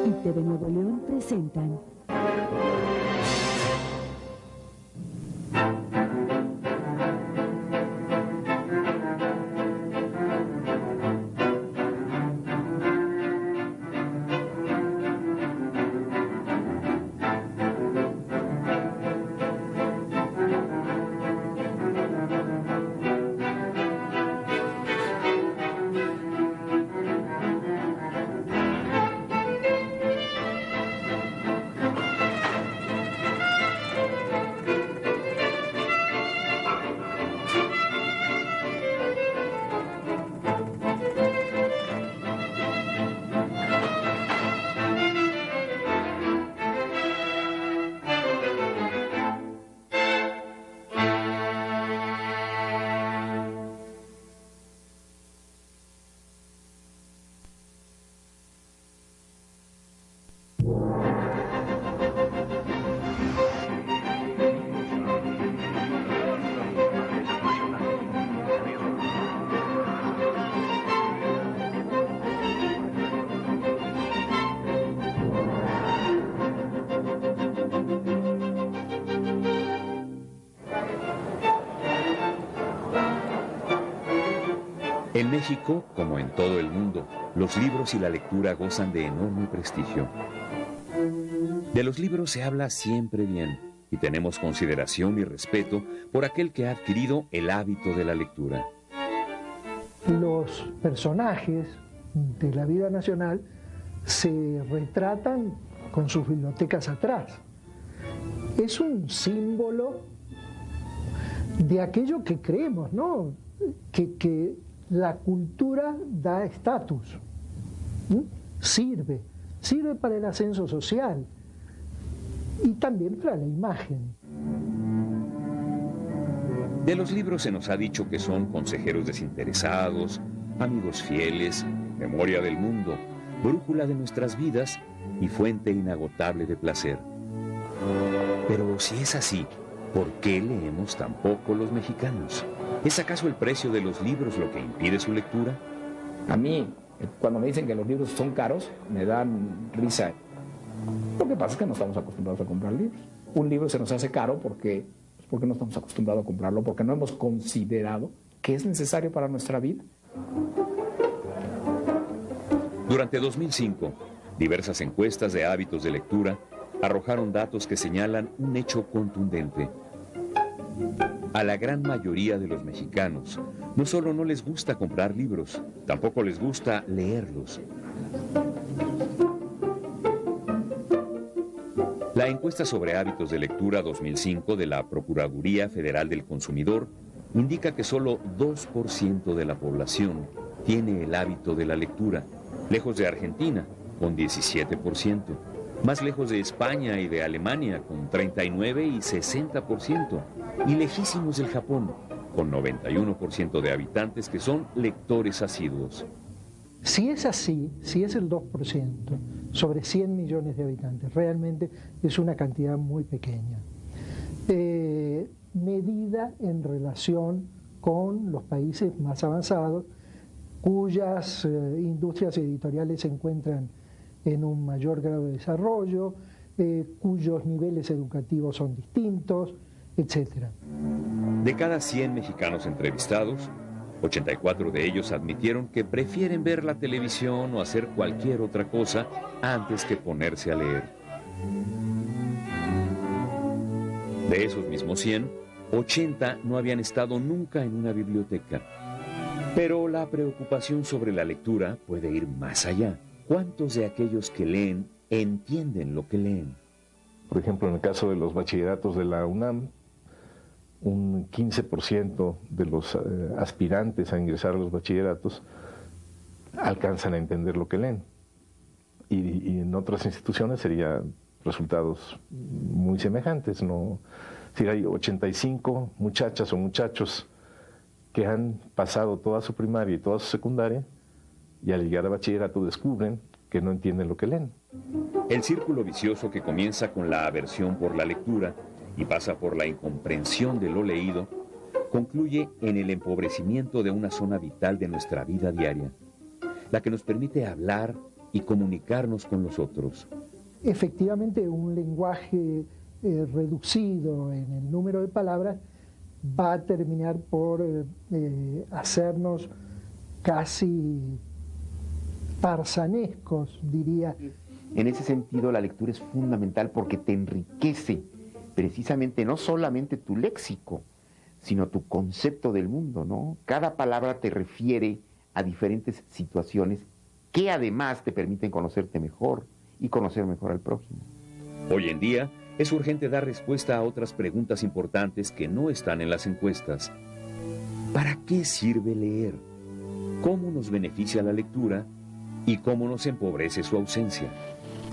y TV Nuevo León presentan En México, como en todo el mundo, los libros y la lectura gozan de enorme prestigio. De los libros se habla siempre bien y tenemos consideración y respeto por aquel que ha adquirido el hábito de la lectura. Los personajes de la vida nacional se retratan con sus bibliotecas atrás. Es un símbolo de aquello que creemos, ¿no? Que la cultura da estatus, sirve para el ascenso social y también para la imagen. De los libros se nos ha dicho que son consejeros desinteresados, amigos fieles, memoria del mundo, brújula de nuestras vidas y fuente inagotable de placer. Pero si es así, ¿por qué leemos tan poco los mexicanos? ¿Es acaso el precio de los libros lo que impide su lectura? A mí, cuando me dicen que los libros son caros, me dan risa. Lo que pasa es que no estamos acostumbrados a comprar libros. Un libro se nos hace caro porque no estamos acostumbrados a comprarlo, porque no hemos considerado que es necesario para nuestra vida. Durante 2005, diversas encuestas de hábitos de lectura arrojaron datos que señalan un hecho contundente. A la gran mayoría de los mexicanos no solo no les gusta comprar libros, tampoco les gusta leerlos. La encuesta sobre hábitos de lectura 2005 de la Procuraduría Federal del Consumidor indica que solo 2% de la población tiene el hábito de la lectura, lejos de Argentina, con 17%, más lejos de España y de Alemania, con 39 y 60%, y lejísimos del Japón, con 91% de habitantes que son lectores asiduos. Si es así, si es el 2% sobre 100 millones de habitantes, realmente es una cantidad muy pequeña. Medida en relación con los países más avanzados, cuyas industrias editoriales se encuentran en un mayor grado de desarrollo, cuyos niveles educativos son distintos, etc. De cada 100 mexicanos entrevistados, 84 de ellos admitieron que prefieren ver la televisión o hacer cualquier otra cosa antes que ponerse a leer. De esos mismos 100, 80 no habían estado nunca en una biblioteca. Pero la preocupación sobre la lectura puede ir más allá. ¿Cuántos de aquellos que leen entienden lo que leen? Por ejemplo, en el caso de los bachilleratos de la UNAM, un 15% de los aspirantes a ingresar a los bachilleratos alcanzan a entender lo que leen. Y en otras instituciones serían resultados muy semejantes, ¿no? Si hay 85 muchachas o muchachos que han pasado toda su primaria y toda su secundaria, y al llegar a bachillerato descubren que no entienden lo que leen. El círculo vicioso que comienza con la aversión por la lectura y pasa por la incomprensión de lo leído, concluye en el empobrecimiento de una zona vital de nuestra vida diaria, la que nos permite hablar, y comunicarnos con los otros. Efectivamente, un lenguaje reducido en el número de palabras va a terminar por hacernos casi parsanescos, diría. En ese sentido, la lectura es fundamental porque te enriquece precisamente no solamente tu léxico, sino tu concepto del mundo, ¿no? Cada palabra te refiere a diferentes situaciones que además te permiten conocerte mejor y conocer mejor al prójimo. Hoy en día, es urgente dar respuesta a otras preguntas importantes que no están en las encuestas. ¿Para qué sirve leer? ¿Cómo nos beneficia la lectura? ¿Y cómo nos empobrece su ausencia?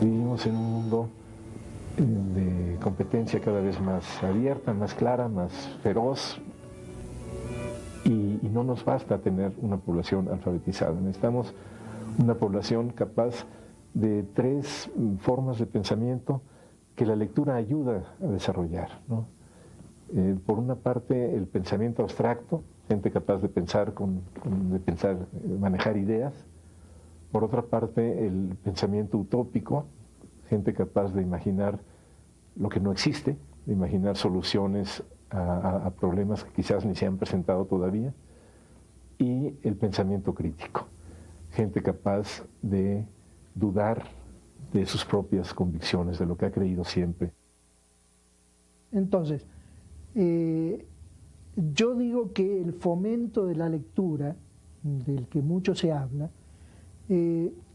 Vivimos en un mundo de competencia cada vez más abierta, más clara, más feroz, y no nos basta tener una población alfabetizada. Necesitamos una población capaz de 3 formas de pensamiento que la lectura ayuda a desarrollar, ¿no? Por una parte, el pensamiento abstracto, gente capaz de pensar, manejar ideas. Por otra parte, el pensamiento utópico, gente capaz de imaginar lo que no existe, de imaginar soluciones a problemas que quizás ni se han presentado todavía. Y el pensamiento crítico, gente capaz de dudar de sus propias convicciones, de lo que ha creído siempre. Entonces, yo digo que el fomento de la lectura, del que mucho se habla,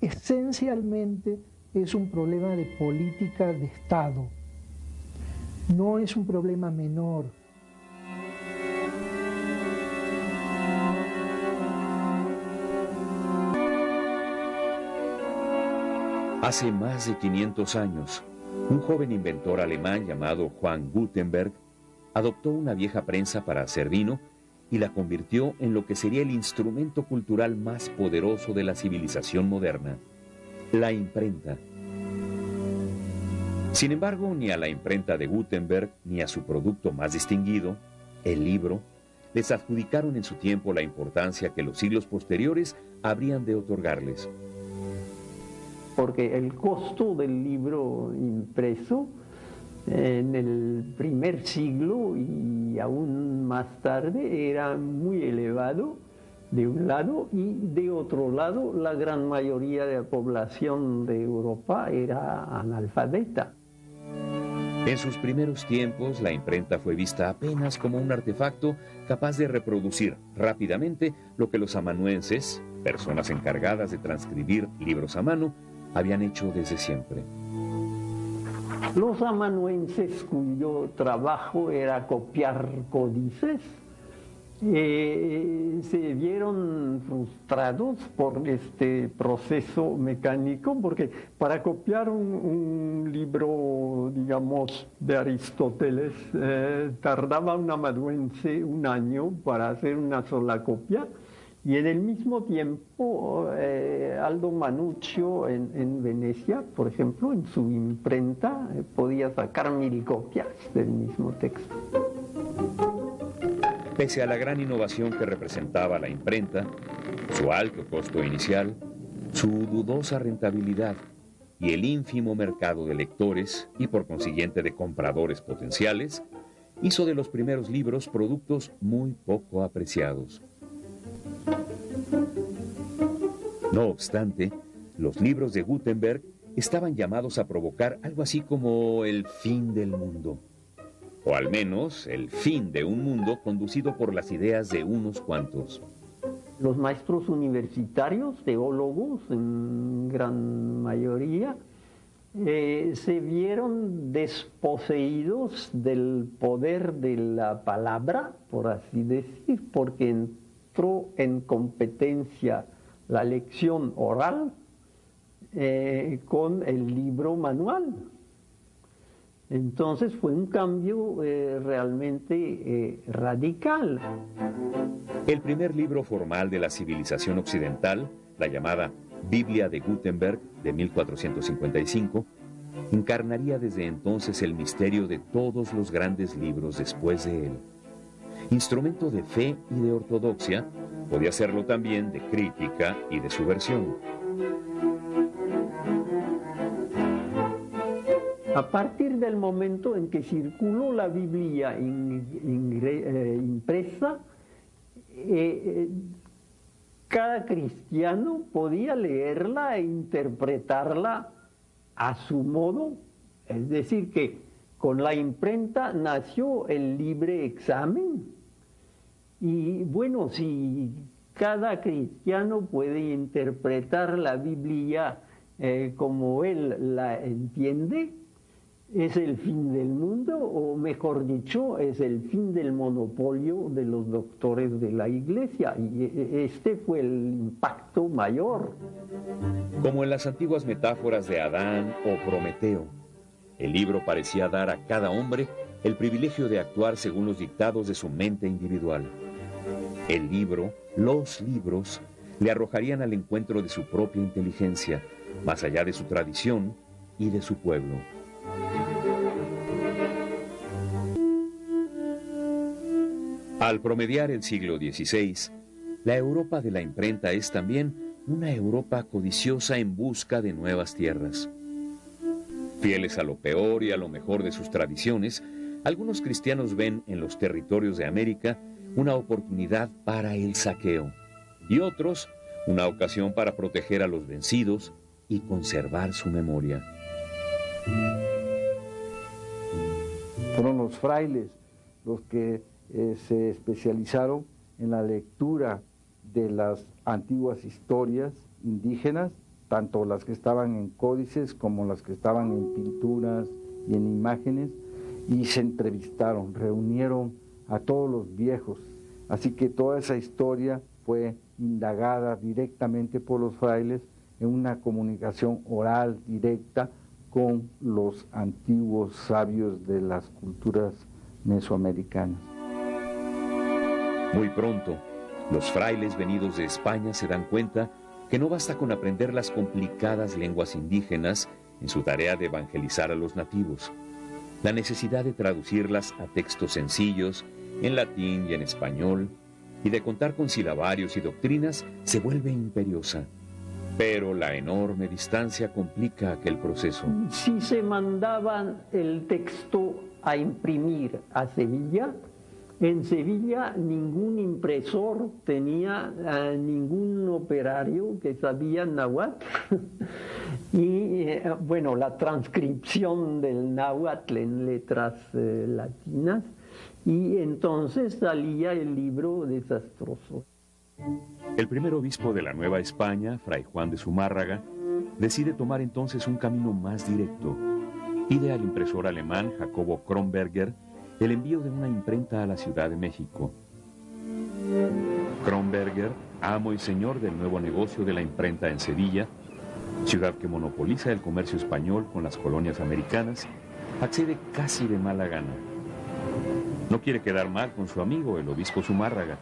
esencialmente es un problema de política de Estado, no es un problema menor. Hace más de 500 años, un joven inventor alemán llamado Juan Gutenberg adoptó una vieja prensa para hacer vino y la convirtió en lo que sería el instrumento cultural más poderoso de la civilización moderna, la imprenta. Sin embargo, ni a la imprenta de Gutenberg ni a su producto más distinguido, el libro, les adjudicaron en su tiempo la importancia que los siglos posteriores habrían de otorgarles. Porque el costo del libro impreso en el primer siglo y aún más tarde era muy elevado de un lado, y de otro lado la gran mayoría de la población de Europa era analfabeta. En sus primeros tiempos, la imprenta fue vista apenas como un artefacto capaz de reproducir rápidamente lo que los amanuenses, personas encargadas de transcribir libros a mano, habían hecho desde siempre. Los amanuenses, cuyo trabajo era copiar códices, se vieron frustrados por este proceso mecánico, porque para copiar un libro, digamos, de Aristóteles, tardaba un amanuense 1 año para hacer una sola copia. Y en el mismo tiempo, Aldo Manuzio en Venecia, por ejemplo, en su imprenta, podía sacar 1000 copias del mismo texto. Pese a la gran innovación que representaba la imprenta, su alto costo inicial, su dudosa rentabilidad y el ínfimo mercado de lectores y por consiguiente de compradores potenciales, hizo de los primeros libros productos muy poco apreciados. No obstante, los libros de Gutenberg estaban llamados a provocar algo así como el fin del mundo, o al menos el fin de un mundo conducido por las ideas de unos cuantos. Los maestros universitarios, teólogos en gran mayoría, se vieron desposeídos del poder de la palabra, por así decir, porque entró en competencia la lección oral con el libro manual. Entonces fue un cambio realmente radical. El primer libro formal de la civilización occidental, la llamada Biblia de Gutenberg de 1455, encarnaría desde entonces el misterio de todos los grandes libros después de él. Instrumento de fe y de ortodoxia, podía serlo también de crítica y de subversión. A partir del momento en que circuló la Biblia impresa, cada cristiano podía leerla e interpretarla a su modo. Es decir, que con la imprenta nació el libre examen. Y bueno, si cada cristiano puede interpretar la Biblia como él la entiende, es el fin del mundo, o mejor dicho, es el fin del monopolio de los doctores de la Iglesia. Y este fue el impacto mayor. Como en las antiguas metáforas de Adán o Prometeo, el libro parecía dar a cada hombre el privilegio de actuar según los dictados de su mente individual. El libro, los libros, le arrojarían al encuentro de su propia inteligencia, más allá de su tradición y de su pueblo. Al promediar el siglo XVI, la Europa de la imprenta es también una Europa codiciosa en busca de nuevas tierras. Fieles a lo peor y a lo mejor de sus tradiciones, algunos cristianos ven en los territorios de América una oportunidad para el saqueo, y otros una ocasión para proteger a los vencidos y conservar su memoria. Fueron los frailes los que se especializaron en la lectura de las antiguas historias indígenas, tanto las que estaban en códices como las que estaban en pinturas y en imágenes, y se entrevistaron, reunieron a todos los viejos. Así que toda esa historia fue indagada directamente por los frailes en una comunicación oral directa con los antiguos sabios de las culturas mesoamericanas. Muy pronto, los frailes venidos de España se dan cuenta que no basta con aprender las complicadas lenguas indígenas en su tarea de evangelizar a los nativos. La necesidad de traducirlas a textos sencillos, en latín y en español, y de contar con silabarios y doctrinas se vuelve imperiosa. Pero la enorme distancia complica aquel proceso. Si se mandaban el texto a imprimir a Sevilla, en Sevilla ningún impresor tenía ningún operario que sabía náhuatl. Y bueno, la transcripción del náhuatl en letras latinas, y entonces salía el libro desastroso. El primer obispo de la Nueva España, Fray Juan de Zumárraga, decide tomar entonces un camino más directo. Pide al impresor alemán Jacobo Kronberger el envío de una imprenta a la Ciudad de México. Kronberger, amo y señor del nuevo negocio de la imprenta en Sevilla, ciudad que monopoliza el comercio español con las colonias americanas, accede casi de mala gana. No quiere quedar mal con su amigo, el obispo Zumárraga,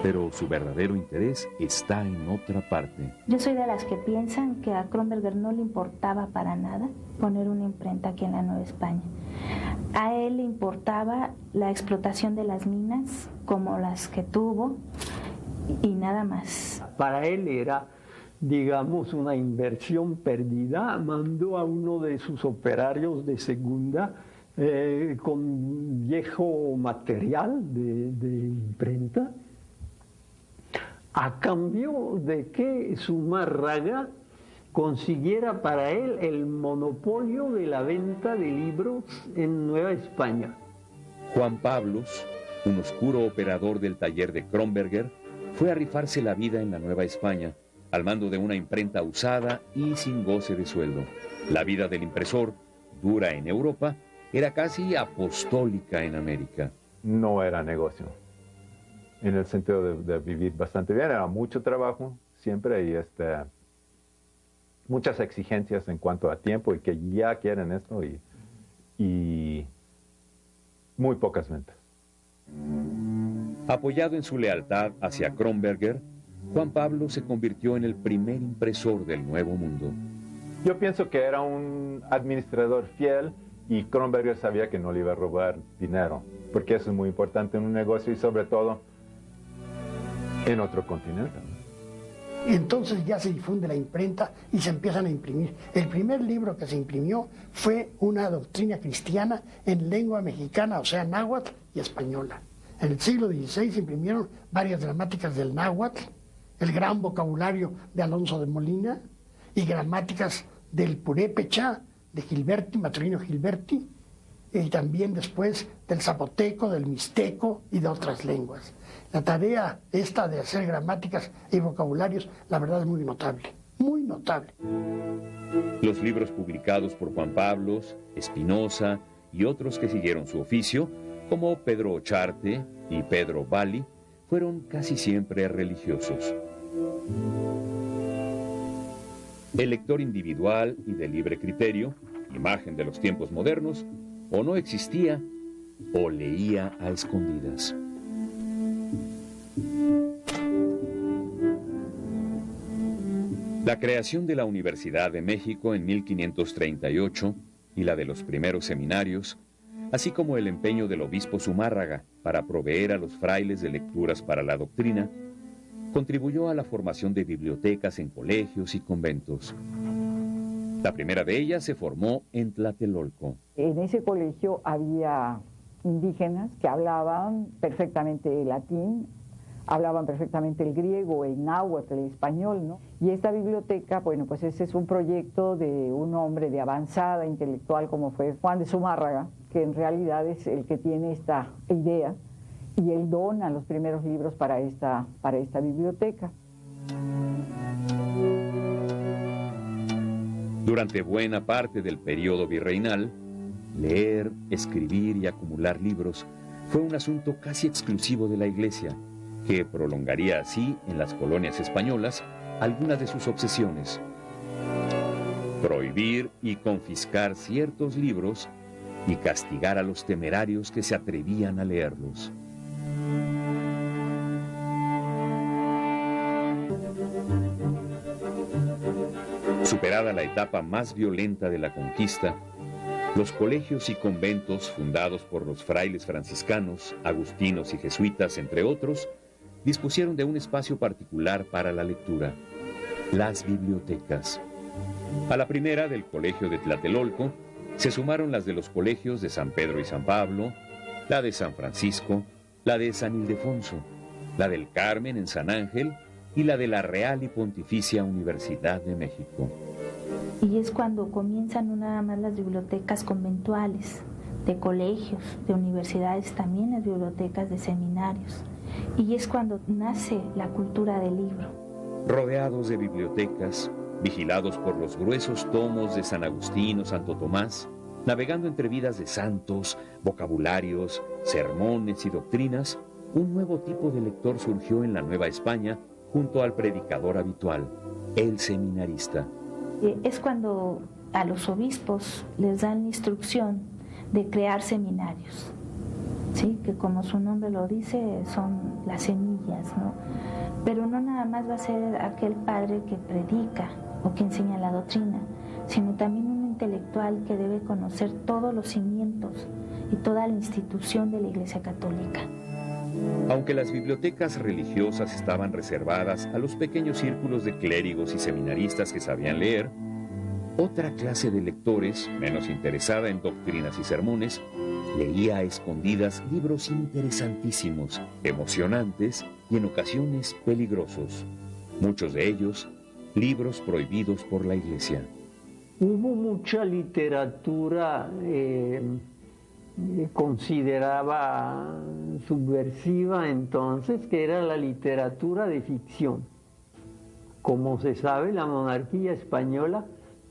pero su verdadero interés está en otra parte. Yo soy de las que piensan que a Kronberger no le importaba para nada poner una imprenta aquí en la Nueva España. A él le importaba la explotación de las minas, como las que tuvo, y nada más. Para él era, digamos, una inversión perdida. Mandó a uno de sus operarios de segunda con viejo material de imprenta, a cambio de que Zumárraga consiguiera para él el monopolio de la venta de libros en Nueva España. Juan Pablos, un oscuro operador del taller de Kronberger, fue a rifarse la vida en la Nueva España, al mando de una imprenta usada y sin goce de sueldo. La vida del impresor, dura en Europa, era casi apostólica en América. No era negocio, en el sentido de vivir bastante bien. Era mucho trabajo, siempre, y muchas exigencias en cuanto a tiempo, y que ya quieren esto, y muy pocas ventas. Apoyado en su lealtad hacia Kronberger, Juan Pablo se convirtió en el primer impresor del Nuevo Mundo. Yo pienso que era un administrador fiel, y Kronberger sabía que no le iba a robar dinero, porque eso es muy importante en un negocio, y sobre todo en otro continente. Y entonces ya se difunde la imprenta y se empiezan a imprimir. El primer libro que se imprimió fue una doctrina cristiana en lengua mexicana, o sea, náhuatl y española. En el siglo XVI se imprimieron varias gramáticas del náhuatl, el gran vocabulario de Alonso de Molina y gramáticas del purépecha de Gilberti, Maturino Gilberti, y también después del zapoteco, del mixteco y de otras lenguas. La tarea esta de hacer gramáticas y vocabularios, la verdad es muy notable, muy notable. Los libros publicados por Juan Pablos, Espinosa y otros que siguieron su oficio, como Pedro Ocharte y Pedro Bali, fueron casi siempre religiosos. El lector individual y de libre criterio, imagen de los tiempos modernos, o no existía o leía a escondidas. La creación de la Universidad de México en 1538 y la de los primeros seminarios, así como el empeño del obispo Zumárraga para proveer a los frailes de lecturas para la doctrina, contribuyó a la formación de bibliotecas en colegios y conventos. La primera de ellas se formó en Tlatelolco. En ese colegio había indígenas que hablaban perfectamente latín, hablaban perfectamente el griego, el náhuatl, el español, ¿no? Y esta biblioteca, bueno, pues ese es un proyecto de un hombre de avanzada intelectual como fue Juan de Zumárraga, que en realidad es el que tiene esta idea, y él dona los primeros libros para esta biblioteca. Durante buena parte del periodo virreinal, leer, escribir y acumular libros fue un asunto casi exclusivo de la Iglesia, que prolongaría así en las colonias españolas algunas de sus obsesiones. Prohibir y confiscar ciertos libros y castigar a los temerarios que se atrevían a leerlos. Superada la etapa más violenta de la conquista, los colegios y conventos fundados por los frailes franciscanos, agustinos y jesuitas, entre otros, dispusieron de un espacio particular para la lectura, las bibliotecas. A la primera, del Colegio de Tlatelolco, se sumaron las de los colegios de San Pedro y San Pablo, la de San Francisco, la de San Ildefonso, la del Carmen en San Ángel y la de la Real y Pontificia Universidad de México. Y es cuando comienzan no nada más las bibliotecas conventuales, de colegios, de universidades, también las bibliotecas de seminarios. Y es cuando nace la cultura del libro. Rodeados de bibliotecas, vigilados por los gruesos tomos de San Agustín o Santo Tomás, navegando entre vidas de santos, vocabularios, sermones y doctrinas, un nuevo tipo de lector surgió en la Nueva España junto al predicador habitual, el seminarista. Es cuando a los obispos les dan la instrucción de crear seminarios, ¿sí? Que como su nombre lo dice, son las semillas, ¿no? Pero no nada más va a ser aquel padre que predica o que enseña la doctrina, sino también un intelectual que debe conocer todos los cimientos y toda la institución de la Iglesia Católica. Aunque las bibliotecas religiosas estaban reservadas a los pequeños círculos de clérigos y seminaristas que sabían leer, otra clase de lectores, menos interesada en doctrinas y sermones, leía a escondidas libros interesantísimos, emocionantes y en ocasiones peligrosos. Muchos de ellos, libros prohibidos por la Iglesia. Hubo mucha literatura consideraba subversiva entonces, que era la literatura de ficción. Como se sabe, la monarquía española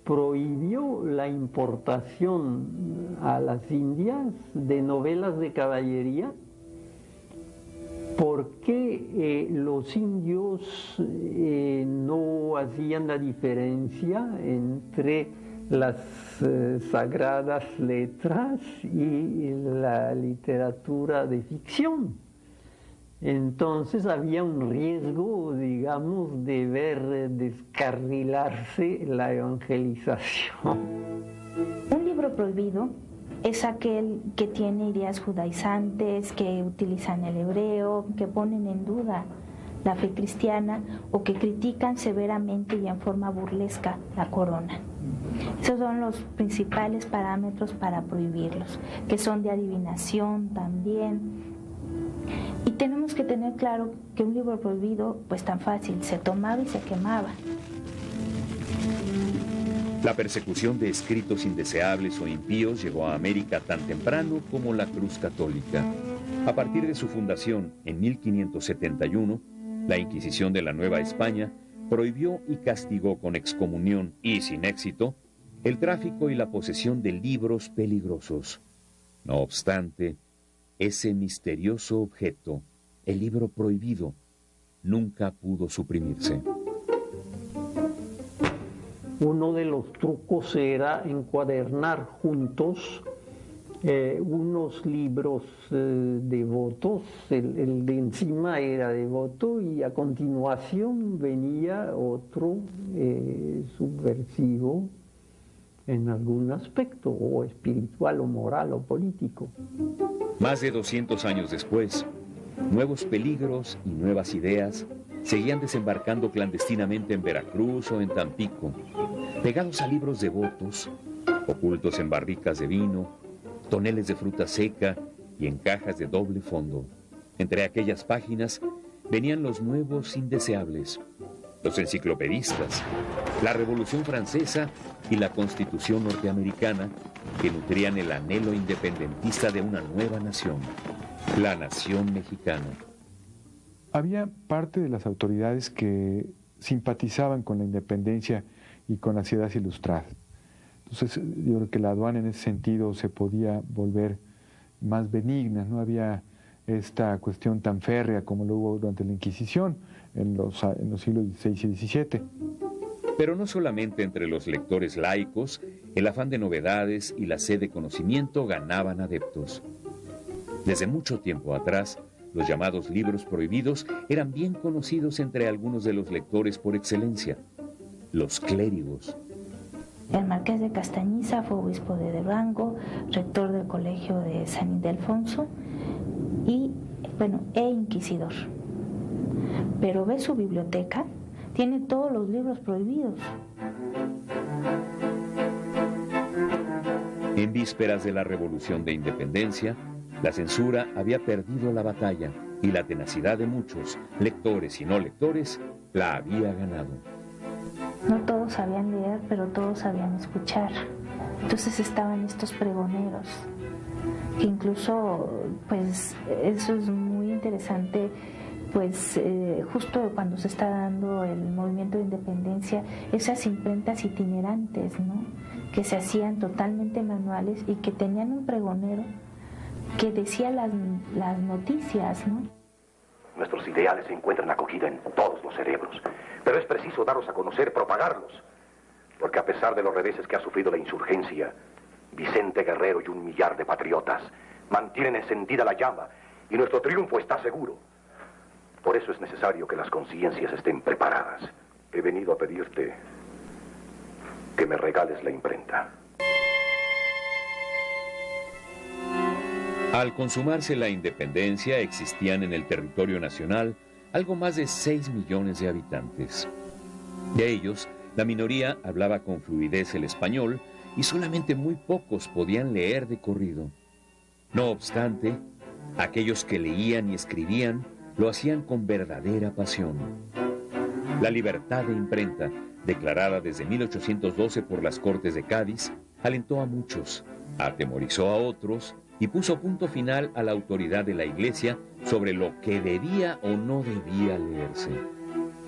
prohibió la importación a las Indias de novelas de caballería porque los indios no hacían la diferencia entre las sagradas letras y la literatura de ficción. Entonces había un riesgo, digamos, de ver descarrilarse la evangelización. Un libro prohibido es aquel que tiene ideas judaizantes, que utilizan el hebreo, que ponen en duda la fe cristiana o que critican severamente y en forma burlesca la corona. Esos son los principales parámetros para prohibirlos, que son de adivinación también. Y tenemos que tener claro que un libro prohibido, pues tan fácil, se tomaba y se quemaba. La persecución de escritos indeseables o impíos llegó a América tan temprano como la Cruz Católica. A partir de su fundación en 1571, la Inquisición de la Nueva España prohibió y castigó con excomunión y sin éxito el tráfico y la posesión de libros peligrosos. No obstante, ese misterioso objeto, el libro prohibido, nunca pudo suprimirse. Uno de los trucos era encuadernar juntos unos libros devotos, el de encima era devoto y a continuación venía otro subversivo en algún aspecto, o espiritual, o moral, o político. Más de 200 años después, nuevos peligros y nuevas ideas seguían desembarcando clandestinamente en Veracruz o en Tampico, pegados a libros devotos, ocultos en barricas de vino, toneles de fruta seca y en cajas de doble fondo. Entre aquellas páginas venían los nuevos indeseables, los enciclopedistas, la Revolución Francesa y la Constitución norteamericana, que nutrían el anhelo independentista de una nueva nación, la nación mexicana. Había parte de las autoridades que simpatizaban con la independencia y con las ideas ilustradas. Entonces, yo creo que la aduana en ese sentido se podía volver más benigna, no había esta cuestión tan férrea como lo hubo durante la Inquisición en los siglos XVI y XVII. Pero no solamente entre los lectores laicos, el afán de novedades y la sed de conocimiento ganaban adeptos. Desde mucho tiempo atrás, los llamados libros prohibidos eran bien conocidos entre algunos de los lectores por excelencia, los clérigos. El marqués de Castañiza fue obispo de Durango, rector del colegio de San Ildefonso e inquisidor. Pero ve su biblioteca, tiene todos los libros prohibidos. En vísperas de la Revolución de Independencia, la censura había perdido la batalla y la tenacidad de muchos, lectores y no lectores, la había ganado. No todos sabían leer, pero todos sabían escuchar. Entonces estaban estos pregoneros, que incluso, pues, eso es muy interesante, pues, justo cuando se está dando el movimiento de independencia, esas imprentas itinerantes, ¿no?, que se hacían totalmente manuales y que tenían un pregonero que decía las noticias, ¿no? Nuestros ideales se encuentran acogida en todos los cerebros, pero es preciso darlos a conocer, propagarlos, porque a pesar de los reveses que ha sufrido la insurgencia, Vicente Guerrero y 1 millar de patriotas mantienen encendida la llama y nuestro triunfo está seguro. Por eso es necesario que las conciencias estén preparadas. He venido a pedirte que me regales la imprenta. Al consumarse la independencia, existían en el territorio nacional algo más de 6 millones de habitantes. De ellos, la minoría hablaba con fluidez el español y solamente muy pocos podían leer de corrido. No obstante, aquellos que leían y escribían lo hacían con verdadera pasión. La libertad de imprenta, declarada desde 1812 por las Cortes de Cádiz, alentó a muchos, atemorizó a otros y puso punto final a la autoridad de la Iglesia sobre lo que debía o no debía leerse.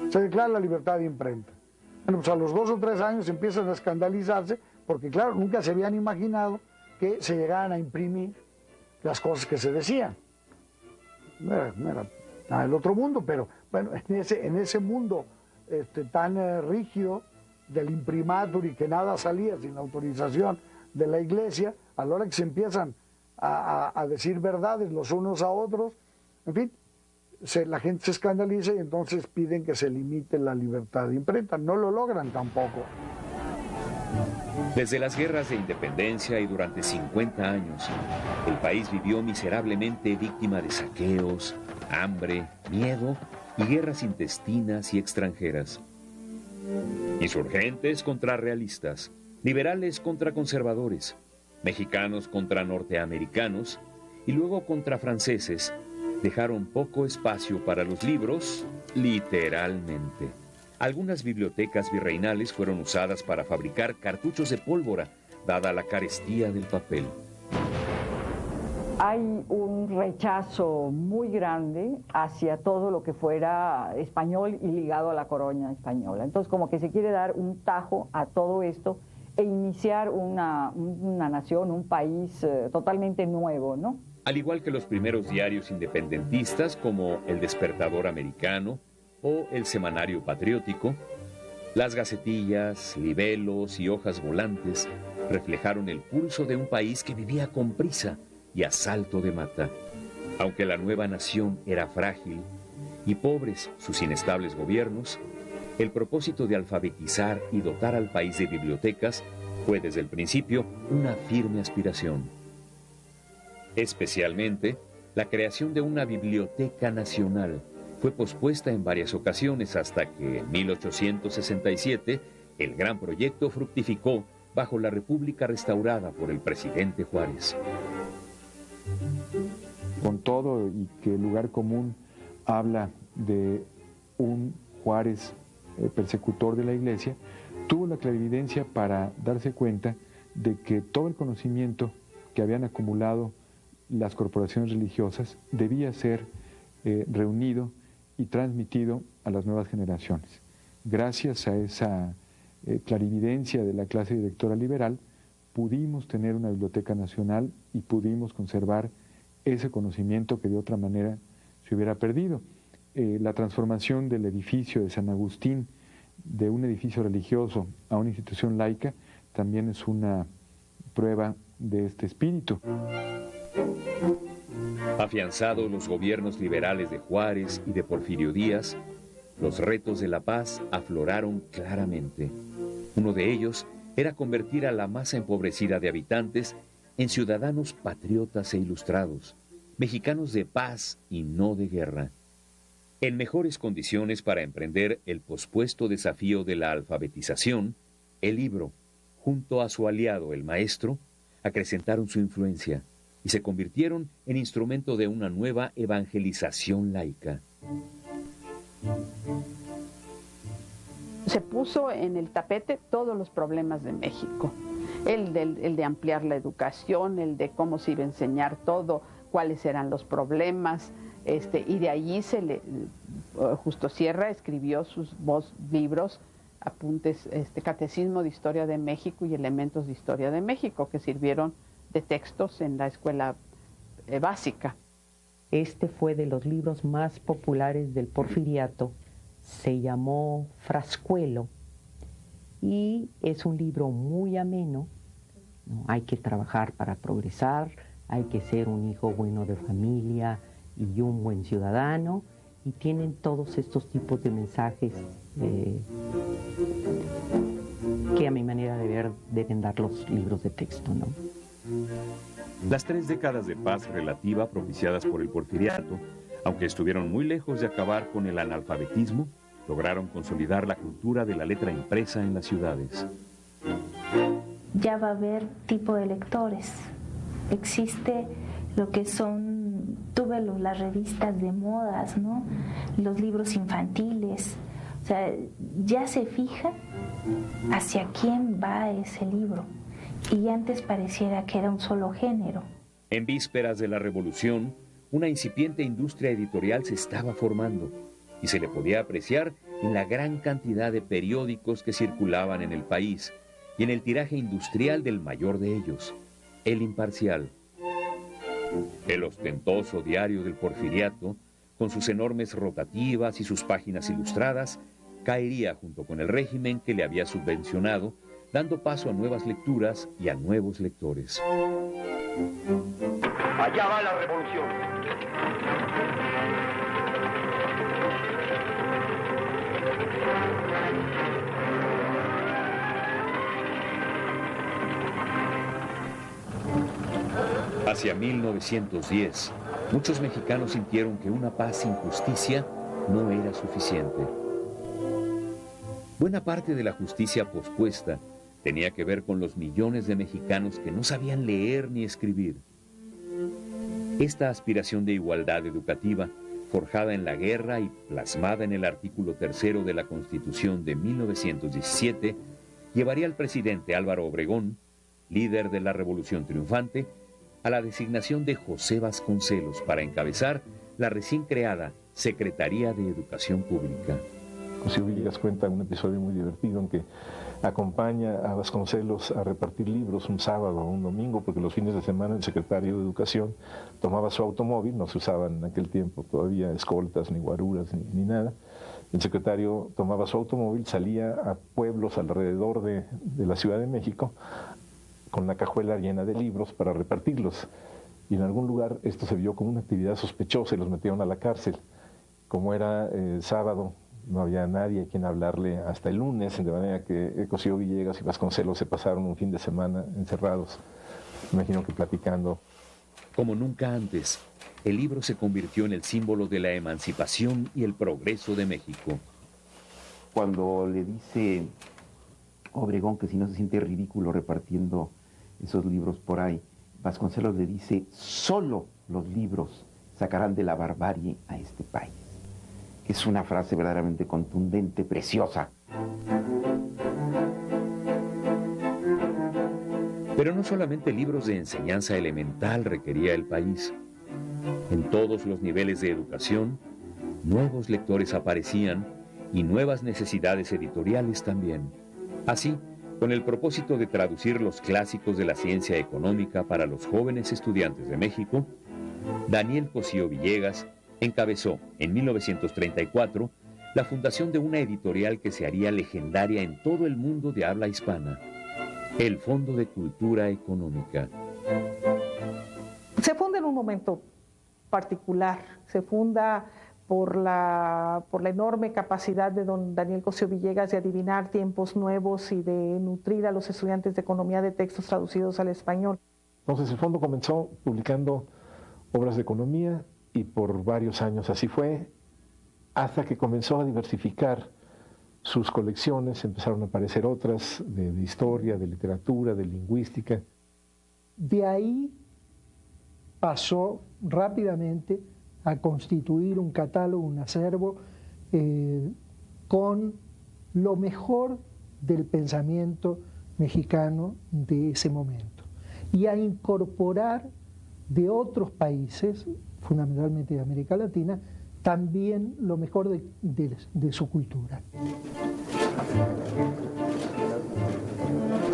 Se declara la libertad de imprenta. Bueno, pues a los 2 o 3 años empiezan a escandalizarse porque, claro, nunca se habían imaginado que se llegaran a imprimir las cosas que se decían. No era nada del otro mundo, pero bueno, en ese mundo tan rígido del imprimatur y que nada salía sin la autorización de la Iglesia, a la hora que se empiezan a decir verdades los unos a otros, en fin, la gente se escandaliza y entonces piden que se limite la libertad de imprenta. No lo logran tampoco. Desde las guerras de independencia y durante 50 años, el país vivió miserablemente víctima de saqueos, hambre, miedo y guerras intestinas y extranjeras. Insurgentes contra realistas, liberales contra conservadores, mexicanos contra norteamericanos y luego contra franceses, dejaron poco espacio para los libros, literalmente. Algunas bibliotecas virreinales fueron usadas para fabricar cartuchos de pólvora, dada la carestía del papel. Hay un rechazo muy grande hacia todo lo que fuera español y ligado a la corona española. Entonces, como que se quiere dar un tajo a todo esto e iniciar una nación, un país totalmente nuevo, ¿no? Al igual que los primeros diarios independentistas como El Despertador Americano o El Semanario Patriótico, las gacetillas, libelos y hojas volantes reflejaron el pulso de un país que vivía con prisa y a salto de mata. Aunque la nueva nación era frágil y pobres sus inestables gobiernos, el propósito de alfabetizar y dotar al país de bibliotecas fue desde el principio una firme aspiración. Especialmente, la creación de una biblioteca nacional fue pospuesta en varias ocasiones hasta que en 1867 el gran proyecto fructificó bajo la República restaurada por el presidente Juárez. Con todo y que el lugar común habla de un Juárez persecutor de la Iglesia, tuvo la clarividencia para darse cuenta de que todo el conocimiento que habían acumulado las corporaciones religiosas debía ser reunido y transmitido a las nuevas generaciones. Gracias a esa clarividencia de la clase directora liberal, pudimos tener una biblioteca nacional y pudimos conservar ese conocimiento que de otra manera se hubiera perdido. La transformación del edificio de San Agustín de un edificio religioso a una institución laica también es una prueba de este espíritu. Afianzados los gobiernos liberales de Juárez y de Porfirio Díaz, los retos de la paz afloraron claramente. Uno de ellos era convertir a la masa empobrecida de habitantes en ciudadanos patriotas e ilustrados, mexicanos de paz y no de guerra, en mejores condiciones para emprender el pospuesto desafío de la alfabetización. El libro, junto a su aliado el maestro, acrecentaron su influencia y se convirtieron en instrumento de una nueva evangelización laica. Se puso en el tapete todos los problemas de México, el de ampliar la educación, el de cómo se iba a enseñar todo, cuáles eran los problemas, y de allí Justo Sierra escribió sus dos libros, apuntes, Catecismo de Historia de México y Elementos de Historia de México, que sirvieron de textos en la escuela básica. Este fue de los libros más populares del Porfiriato, se llamó Frascuelo y es un libro muy ameno, ¿no? Hay que trabajar para progresar, hay que ser un hijo bueno de familia y un buen ciudadano, y tienen todos estos tipos de mensajes que a mi manera de ver deben dar los libros de texto, ¿no? Las 3 décadas de paz relativa propiciadas por el Porfiriato, aunque estuvieron muy lejos de acabar con el analfabetismo, lograron consolidar la cultura de la letra impresa en las ciudades. Ya va a haber tipo de lectores. Existe lo que son, tuve las revistas de modas, ¿no? Los libros infantiles. O sea, ya se fija hacia quién va ese libro. Y antes pareciera que era un solo género. En vísperas de la Revolución, una incipiente industria editorial se estaba formando y se le podía apreciar en la gran cantidad de periódicos que circulaban en el país y en el tiraje industrial del mayor de ellos, El Imparcial. El ostentoso diario del Porfiriato, con sus enormes rotativas y sus páginas ilustradas, caería junto con el régimen que le había subvencionado, dando paso a nuevas lecturas y a nuevos lectores. Allá va la revolución. Hacia 1910, muchos mexicanos sintieron que una paz sin justicia no era suficiente. Buena parte de la justicia pospuesta tenía que ver con los millones de mexicanos que no sabían leer ni escribir. Esta aspiración de igualdad educativa, forjada en la guerra y plasmada en el artículo 3 de la Constitución de 1917, llevaría al presidente Álvaro Obregón, líder de la Revolución Triunfante, a la designación de José Vasconcelos para encabezar la recién creada Secretaría de Educación Pública. José Villegas cuenta un episodio muy divertido en que acompaña a Vasconcelos a repartir libros un sábado o un domingo, porque los fines de semana el secretario de Educación tomaba su automóvil, no se usaban en aquel tiempo todavía escoltas, ni guaruras, ni nada. El secretario tomaba su automóvil, salía a pueblos alrededor de la Ciudad de México con la cajuela llena de libros para repartirlos. Y en algún lugar esto se vio como una actividad sospechosa y los metieron a la cárcel. Como era sábado, no había nadie a quien hablarle hasta el lunes, de manera que Cosío Villegas y Vasconcelos se pasaron un fin de semana encerrados, me imagino que platicando. Como nunca antes, el libro se convirtió en el símbolo de la emancipación y el progreso de México. Cuando le dice Obregón que si no se siente ridículo repartiendo esos libros por ahí, Vasconcelos le dice, solo los libros sacarán de la barbarie a este país. Es una frase verdaderamente contundente, preciosa. Pero no solamente libros de enseñanza elemental requería el país. En todos los niveles de educación, nuevos lectores aparecían y nuevas necesidades editoriales también. Así, con el propósito de traducir los clásicos de la ciencia económica para los jóvenes estudiantes de México, Daniel Cosío Villegas encabezó en 1934 la fundación de una editorial que se haría legendaria en todo el mundo de habla hispana, el Fondo de Cultura Económica. Se funda en un momento particular, se funda por la enorme capacidad de don Daniel Cosío Villegas de adivinar tiempos nuevos y de nutrir a los estudiantes de economía de textos traducidos al español. Entonces el fondo comenzó publicando obras de economía y por varios años así fue, hasta que comenzó a diversificar sus colecciones, empezaron a aparecer otras de historia, de literatura, de lingüística. De ahí pasó rápidamente a constituir un catálogo, un acervo con lo mejor del pensamiento mexicano de ese momento y a incorporar de otros países, fundamentalmente de América Latina, también lo mejor de su cultura.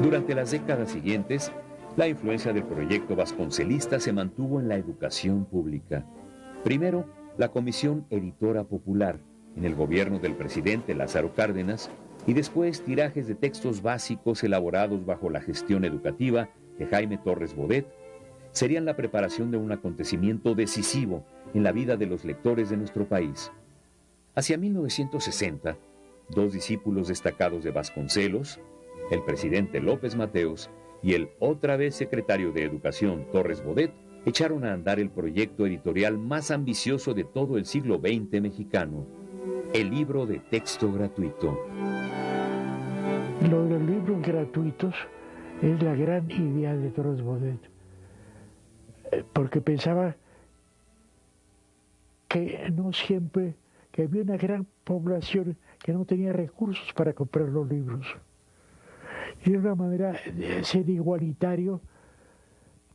Durante las décadas siguientes, la influencia del proyecto vasconcelista se mantuvo en la educación pública. Primero, la Comisión Editora Popular, en el gobierno del presidente Lázaro Cárdenas, y después tirajes de textos básicos elaborados bajo la gestión educativa de Jaime Torres Bodet, serían la preparación de un acontecimiento decisivo en la vida de los lectores de nuestro país. Hacia 1960, dos discípulos destacados de Vasconcelos, el presidente López Mateos y el otra vez secretario de Educación Torres Bodet, echaron a andar el proyecto editorial más ambicioso de todo el siglo XX mexicano, el libro de texto gratuito. Lo de los libros gratuitos es la gran idea de Torres Bodet, porque pensaba que no siempre, que había una gran población que no tenía recursos para comprar los libros. Y era una manera de ser igualitario,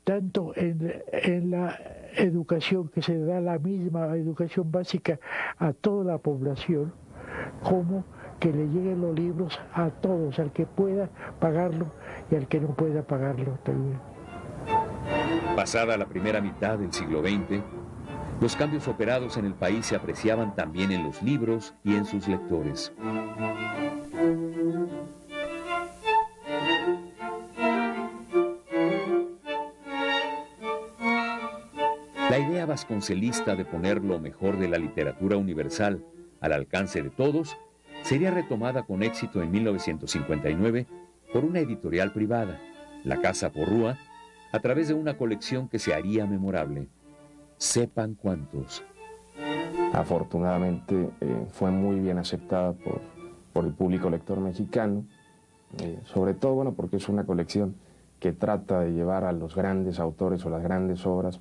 tanto en la educación, que se da la misma educación básica a toda la población, como que le lleguen los libros a todos, al que pueda pagarlo y al que no pueda pagarlo también. Pasada la primera mitad del siglo XX, los cambios operados en el país se apreciaban también en los libros y en sus lectores. La idea vasconcelista de poner lo mejor de la literatura universal al alcance de todos sería retomada con éxito en 1959 por una editorial privada, la Casa Porrúa, a través de una colección que se haría memorable. Sepan cuántos. afortunadamente fue muy bien aceptada por el público lector mexicano, sobre todo, bueno, porque es una colección que trata de llevar a los grandes autores o las grandes obras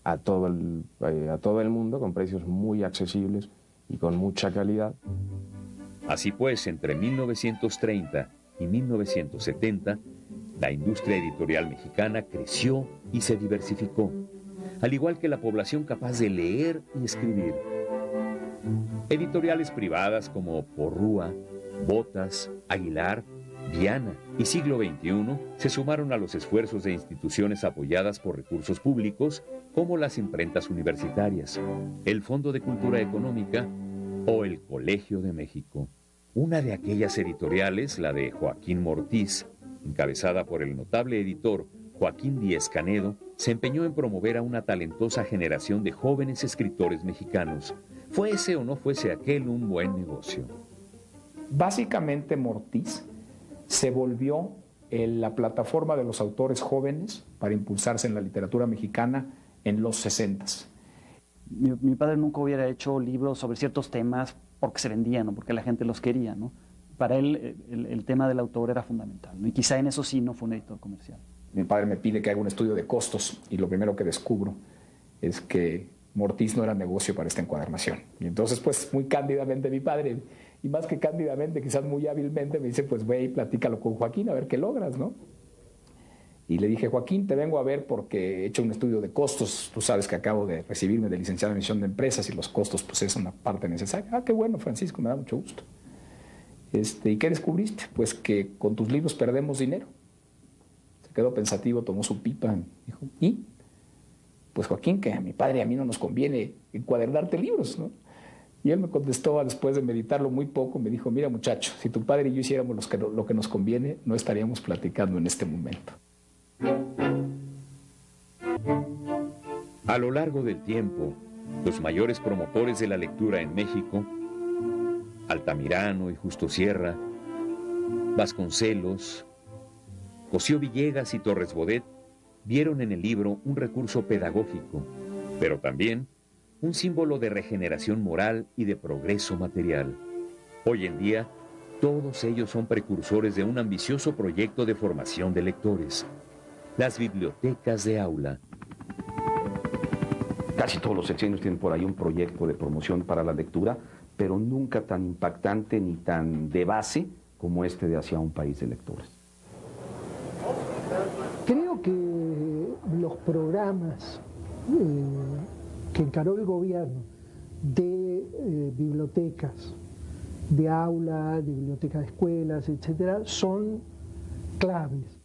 a todo el mundo con precios muy accesibles y con mucha calidad. Así pues, entre 1930 y 1970, la industria editorial mexicana creció y se diversificó, al igual que la población capaz de leer y escribir. Editoriales privadas como Porrúa, Botas, Aguilar, Diana y Siglo XXI se sumaron a los esfuerzos de instituciones apoyadas por recursos públicos como las imprentas universitarias, el Fondo de Cultura Económica o el Colegio de México. Una de aquellas editoriales, la de Joaquín Mortiz, encabezada por el notable editor Joaquín Díez Canedo, se empeñó en promover a una talentosa generación de jóvenes escritores mexicanos. Fuese o no fuese aquel un buen negocio. Básicamente Mortiz se volvió la plataforma de los autores jóvenes para impulsarse en la literatura mexicana en los 60s. Mi padre nunca hubiera hecho libros sobre ciertos temas porque se vendían o porque la gente los quería, ¿no? Para él el tema del autor era fundamental, ¿no? Y quizá en eso sí no fue un editor comercial. Mi padre me pide que haga un estudio de costos y lo primero que descubro es que Mortiz no era negocio para esta encuadernación. Y entonces, pues, muy cándidamente mi padre, y más que cándidamente, quizás muy hábilmente, me dice, pues ve y platícalo con Joaquín a ver qué logras, ¿no? Y le dije, Joaquín, te vengo a ver porque he hecho un estudio de costos. Tú sabes que acabo de recibirme de licenciado en emisión de empresas y los costos, pues, es una parte necesaria. Ah, qué bueno, Francisco, me da mucho gusto. ¿Y qué descubriste? Pues que con tus libros perdemos dinero. Se quedó pensativo, tomó su pipa, dijo, ¿y? Pues Joaquín, que a mi padre y a mí no nos conviene encuadernarte libros, ¿no? Y él me contestó, después de meditarlo muy poco, me dijo, mira muchacho, si tu padre y yo hiciéramos lo que nos conviene, no estaríamos platicando en este momento. A lo largo del tiempo, los mayores promotores de la lectura en México, Altamirano y Justo Sierra, Vasconcelos, Cosío Villegas y Torres Bodet, vieron en el libro un recurso pedagógico, pero también un símbolo de regeneración moral y de progreso material. Hoy en día, todos ellos son precursores de un ambicioso proyecto de formación de lectores, las bibliotecas de aula. Casi todos los sexenios tienen por ahí un proyecto de promoción para la lectura, pero nunca tan impactante ni tan de base como este de Hacia un país de lectores. Creo que los programas que encaró el gobierno de bibliotecas, de aula, de bibliotecas de escuelas, etcétera, son claves.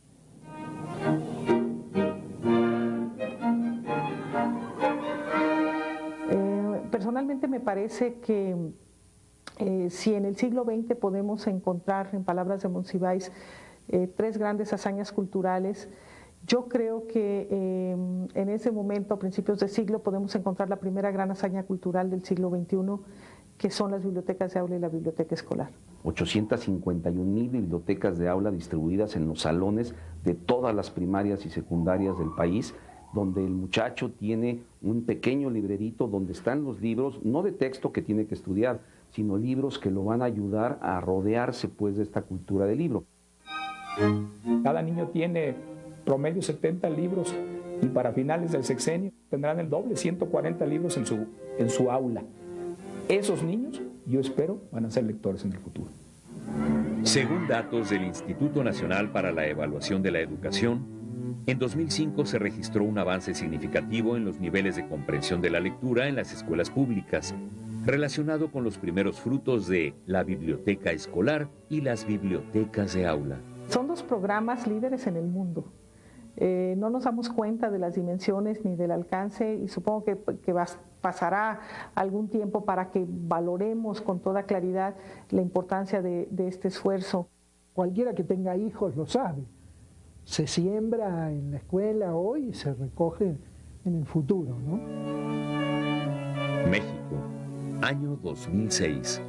Personalmente me parece que si en el siglo XX podemos encontrar, en palabras de Monsiváis, tres grandes hazañas culturales, yo creo que en ese momento, a principios de siglo, podemos encontrar la primera gran hazaña cultural del siglo XXI, que son las bibliotecas de aula y la biblioteca escolar. 851,000 bibliotecas de aula distribuidas en los salones de todas las primarias y secundarias del país, donde el muchacho tiene un pequeño librerito donde están los libros, no de texto que tiene que estudiar, sino libros que lo van a ayudar a rodearse, pues, de esta cultura del libro. Cada niño tiene promedio 70 libros y para finales del sexenio tendrán el doble, 140 libros en su aula. Esos niños, yo espero, van a ser lectores en el futuro. Según datos del Instituto Nacional para la Evaluación de la Educación, en 2005 se registró un avance significativo en los niveles de comprensión de la lectura en las escuelas públicas, relacionado con los primeros frutos de la biblioteca escolar y las bibliotecas de aula. Son dos programas líderes en el mundo. No nos damos cuenta de las dimensiones ni del alcance y supongo que pasará algún tiempo para que valoremos con toda claridad la importancia de este esfuerzo. Cualquiera que tenga hijos lo sabe. Se siembra en la escuela hoy y se recoge en el futuro, ¿no? México, año 2006.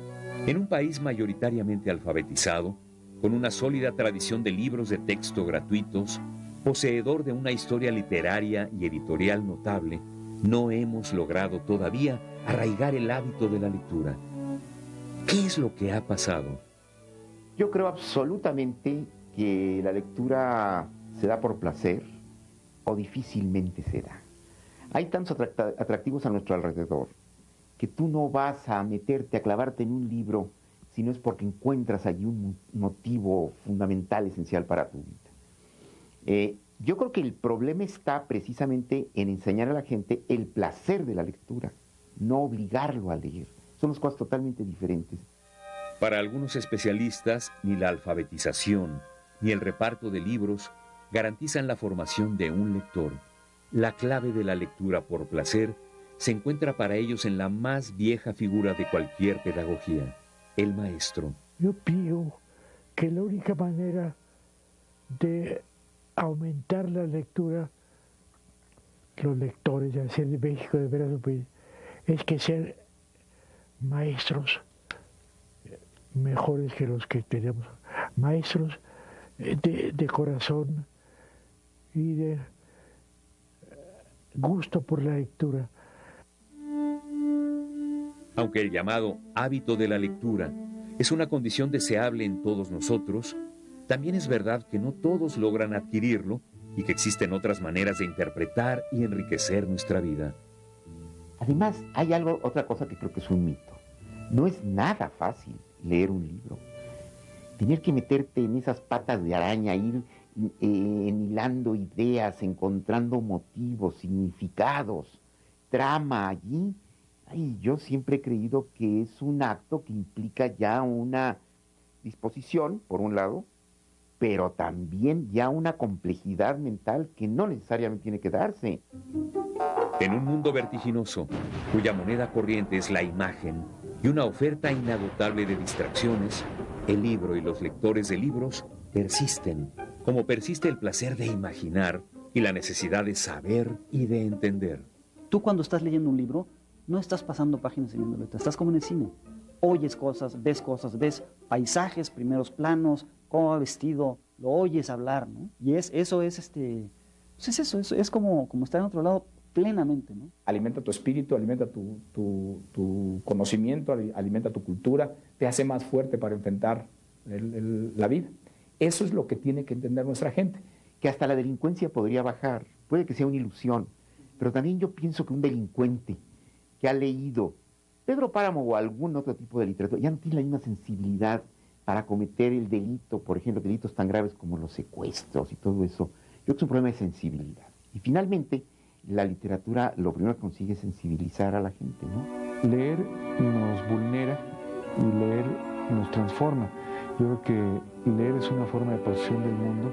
En un país mayoritariamente alfabetizado, con una sólida tradición de libros de texto gratuitos, poseedor de una historia literaria y editorial notable, No hemos logrado todavía arraigar el hábito de la lectura. ¿Qué es lo que ha pasado? Yo creo absolutamente que la lectura se da por placer o difícilmente se da. Hay tantos atractivos a nuestro alrededor que tú no vas a meterte, a clavarte en un libro si no es porque encuentras allí un motivo fundamental, esencial para tu vida. Yo creo que el problema está precisamente en enseñar a la gente el placer de la lectura, no obligarlo a leer. Son dos cosas totalmente diferentes. Para algunos especialistas, ni la alfabetización ni el reparto de libros garantizan la formación de un lector. La clave de la lectura por placer se encuentra para ellos en la más vieja figura de cualquier pedagogía, el maestro. Yo pienso que la única manera de aumentar la lectura, los lectores, ya sea de México, de Brasil, es que sean maestros mejores que los que tenemos, maestros de corazón y de gusto por la lectura. Aunque el llamado hábito de la lectura es una condición deseable en todos nosotros, también es verdad que no todos logran adquirirlo y que existen otras maneras de interpretar y enriquecer nuestra vida. Además, hay otra cosa que creo que es un mito. No es nada fácil leer un libro. Tener que meterte en esas patas de araña, ir enhilando ideas, encontrando motivos, significados, trama allí. Ay, yo siempre he creído que es un acto que implica ya una disposición, por un lado, pero también ya una complejidad mental que no necesariamente tiene que darse. En un mundo vertiginoso, cuya moneda corriente es la imagen y una oferta inagotable de distracciones, el libro y los lectores de libros persisten, como persiste el placer de imaginar y la necesidad de saber y de entender. Tú cuando estás leyendo un libro, no estás pasando páginas y viendo letras, estás como en el cine. Oyes cosas, ves paisajes, primeros planos, cómo va vestido, lo oyes hablar, ¿no? Y eso es como estar en otro lado plenamente, ¿no? Alimenta tu espíritu, alimenta tu conocimiento, alimenta tu cultura, te hace más fuerte para enfrentar la vida. Eso es lo que tiene que entender nuestra gente. Que hasta la delincuencia podría bajar, puede que sea una ilusión, pero también yo pienso que un delincuente que ha leído Pedro Páramo o algún otro tipo de literatura ya no tiene la misma sensibilidad para cometer el delito, por ejemplo, delitos tan graves como los secuestros y todo eso. Yo creo que es un problema de sensibilidad. Y finalmente, la literatura lo primero que consigue es sensibilizar a la gente, ¿no? Leer nos vulnera y leer nos transforma. Yo creo que leer es una forma de percepción del mundo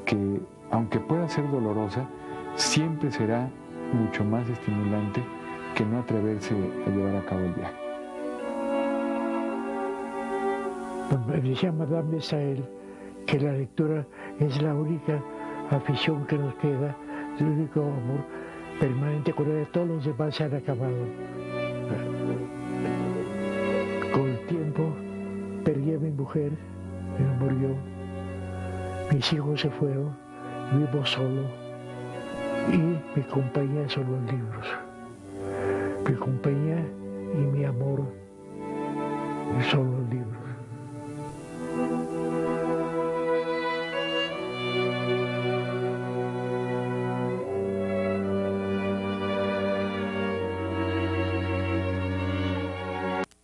que, aunque pueda ser dolorosa, siempre será mucho más estimulante que no atreverse a llevar a cabo el viaje. Me decía Madame de Staël que la lectura es la única afición que nos queda, el único amor permanente cuando todos los demás se han acabado. Con el tiempo perdí a mi mujer, me murió, mis hijos se fueron, vivo solo y mi compañía son los libros. Mi compañía y mi amor son los libros.